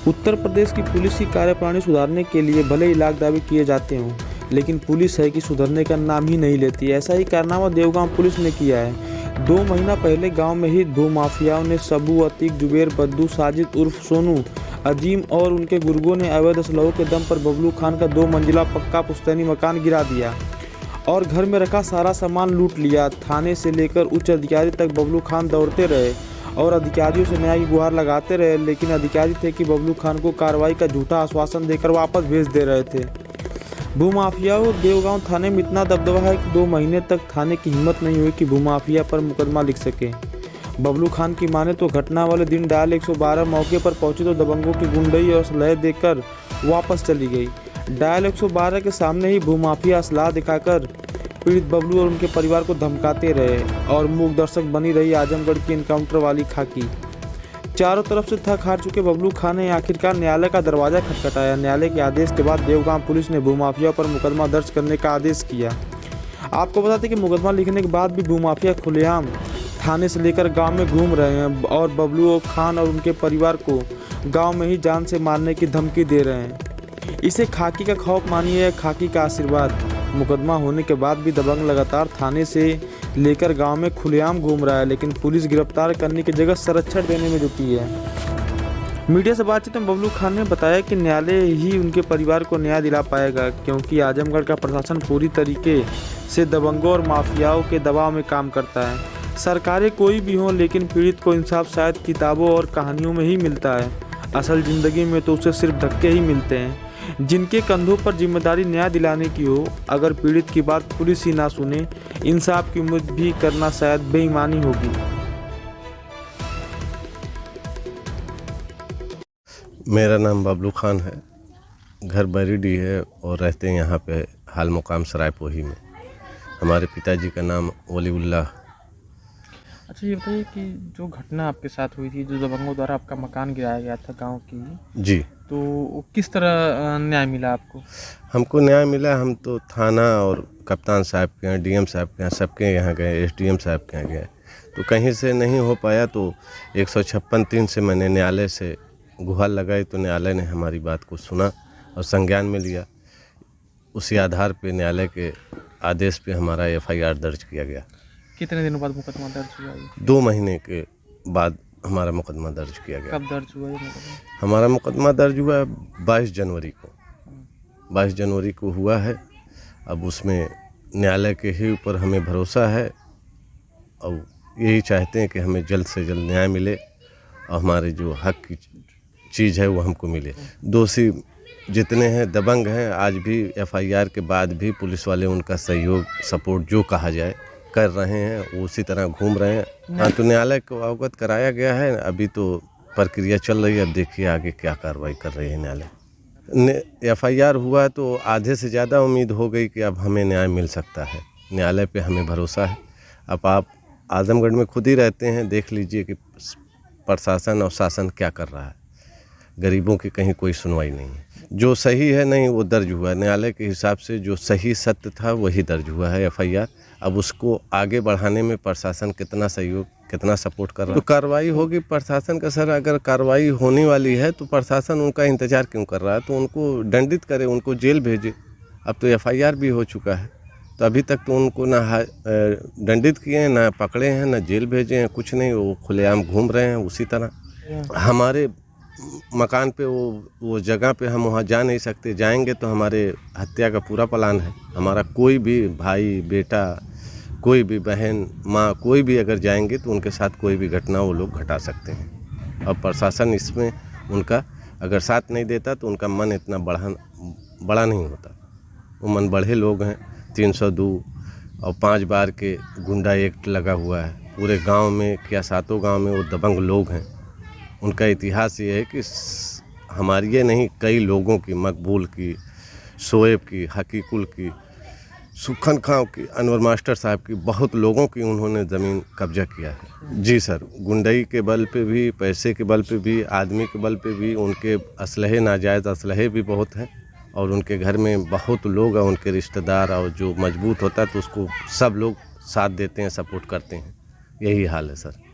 उत्तर प्रदेश की पुलिस की कार्यप्रणाली सुधारने के लिए भले ही लाख दावे किए जाते हों, लेकिन पुलिस है कि सुधरने का नाम ही नहीं लेती। ऐसा ही कारनामा देवगांव पुलिस ने किया है। 2 महीना पहले गांव में ही भूमाफियाओं ने सबू, अतीक, जुबेर, बद्दू, साजिद उर्फ सोनू, अजीम और उनके गुर्गों ने अवैध असलहों के दम पर बबलू खान का 2 मंजिला पक्का पुश्तैनी मकान गिरा दिया और घर में रखा सारा सामान लूट लिया। थाने से लेकर उच्च अधिकारी तक बबलू खान दौड़ते रहे और अधिकारियों से न्याय की गुहार लगाते रहे, लेकिन अधिकारी थे कि बबलू खान को कार्रवाई का झूठा आश्वासन देकर वापस भेज दे रहे थे। भूमाफियाओं देवगांव थाने में इतना दबदबा है कि 2 महीने तक थाने की हिम्मत नहीं हुई कि भूमाफिया पर मुकदमा लिख सके। बबलू खान की माने तो घटना वाले दिन डायल 112 मौके पर पहुंची तो दबंगों की गुंडई और असलहे देकर वापस चली गई। डायल 112 के सामने ही भूमाफिया असलाह दिखाकर पीड़ित बबलू और उनके परिवार को धमकाते रहे और मूक दर्शक बनी रही आजमगढ़ की एनकाउंटर वाली खाकी। चारों तरफ से थक हार चुके बबलू खान ने आखिरकार न्यायालय का दरवाजा खटखटाया। न्यायालय के आदेश के बाद देवगांव पुलिस ने भूमाफिया पर मुकदमा दर्ज करने का आदेश किया। आपको बता दें कि मुकदमा लिखने के बाद भी भूमाफिया खुलेआम थाने से लेकर गांव में घूम रहे हैं और बबलू खान और उनके परिवार को गांव में ही जान से मारने की धमकी दे रहे हैं। इसे खाकी का खौफ मानिए या खाकी का आशीर्वाद। मुकदमा होने के बाद भी दबंग लगातार थाने से लेकर गांव में खुलेआम घूम रहा है, लेकिन पुलिस गिरफ्तार करने की जगह संरक्षण देने में जुटी है। मीडिया से बातचीत में बबलू खान ने बताया कि न्यायालय ही उनके परिवार को न्याय दिला पाएगा, क्योंकि आजमगढ़ का प्रशासन पूरी तरीके से दबंगों और माफियाओं के दबाव में काम करता है। सरकारें कोई भी हों, लेकिन पीड़ित को इंसाफ शायद किताबों और कहानियों में ही मिलता है। असल ज़िंदगी में तो उसे सिर्फ धक्के ही मिलते हैं। जिनके कंधों पर जिम्मेदारी न्याय दिलाने की हो, अगर पीड़ित की बात पुलिस ही ना सुने, इंसाफ की उम्मीद भी करना शायद बेईमानी होगी। मेरा नाम बबलू खान है, घर बरीडी है और रहते हैं यहाँ पे हाल मुकाम सरायपोही में। हमारे पिताजी का नाम वलीउल्लाह। अच्छा, ये बताइए कि जो घटना आपके साथ हुई थी, जो दबंगों द्वारा आपका मकान गिराया गया था गांव की, जी, तो किस तरह न्याय मिला आपको? हमको न्याय मिला। हम तो थाना और कप्तान साहब के यहाँ, डीएम साहब के यहाँ, सबके यहाँ गए, एसडीएम साहब के यहाँ गए, तो कहीं से नहीं हो पाया। तो 156(3) से मैंने न्यायालय से गुहार लगाई, तो न्यायालय ने हमारी बात को सुना और संज्ञान में लिया। उसी आधार पे न्यायालय के आदेश पे हमारा FIR दर्ज किया गया। कितने दिनों बाद मुकदमा दर्ज हुआ? 2 महीने के बाद हमारा मुकदमा दर्ज किया गया। कब दर्ज हुआ ये मुकदमा? हमारा मुकदमा दर्ज हुआ 22 जनवरी को। 22 जनवरी को हुआ है। अब उसमें न्यायालय के ही ऊपर हमें भरोसा है और यही चाहते हैं कि हमें जल्द से जल्द न्याय मिले और हमारे जो हक की चीज़ है वो हमको मिले। दोषी जितने हैं दबंग हैं, आज भी FIR के बाद भी पुलिस वाले उनका सहयोग, सपोर्ट जो कहा जाए कर रहे हैं, वो उसी तरह घूम रहे हैं। हाँ, तो न्यायालय को अवगत कराया गया है। अभी तो प्रक्रिया चल रही है, अब देखिए आगे क्या कार्रवाई कर रही है न्यायालय। FIR हुआ तो आधे से ज़्यादा उम्मीद हो गई कि अब हमें न्याय मिल सकता है। न्यायालय पे हमें भरोसा है। अब आप आजमगढ़ में खुद ही रहते हैं, देख लीजिए कि प्रशासन और शासन क्या कर रहा है। गरीबों की कहीं कोई सुनवाई नहीं है। जो सही है नहीं वो दर्ज हुआ है। न्यायालय के हिसाब से जो सही सत्य था वही दर्ज हुआ है FIR। अब उसको आगे बढ़ाने में प्रशासन कितना सहयोग, कितना सपोर्ट कर रहा है, तो कार्रवाई होगी प्रशासन का। सर, अगर कार्रवाई होने वाली है तो प्रशासन उनका इंतजार क्यों कर रहा है? तो उनको दंडित करे, उनको जेल भेजे। अब तो FIR भी हो चुका है, तो अभी तक तो उनको ना दंडित किए हैं, ना पकड़े हैं, ना जेल भेजे हैं, कुछ नहीं। वो खुलेआम घूम रहे हैं उसी तरह। हमारे मकान पे वो जगह पे हम वहाँ जा नहीं सकते। जाएंगे तो हमारे हत्या का पूरा प्लान है। हमारा कोई भी भाई, बेटा, कोई भी बहन, माँ, कोई भी अगर जाएंगे तो उनके साथ कोई भी घटना वो लोग घटा सकते हैं। और प्रशासन इसमें उनका अगर साथ नहीं देता तो उनका मन इतना बड़ा नहीं होता। वो मन बढ़े लोग हैं। 302 और 5 बार के गुंडा एक्ट लगा हुआ है पूरे गांव में, क्या 7 गांव में वो दबंग लोग हैं। उनका इतिहास ये है कि हमारी ये नहीं, कई लोगों की, मकबूल की, शोएब की, हकीकुल की, सुखन खां की, अनवर मास्टर साहब की, बहुत लोगों की उन्होंने ज़मीन कब्जा किया है। जी सर, गुंडई के बल पे भी, पैसे के बल पे भी, आदमी के बल पे भी, उनके असलहे, नाजायज़ असलहे भी बहुत हैं और उनके घर में बहुत लोग हैं, उनके रिश्तेदार, और जो मजबूत होता है तो उसको सब लोग साथ देते हैं, सपोर्ट करते हैं। यही हाल है सर।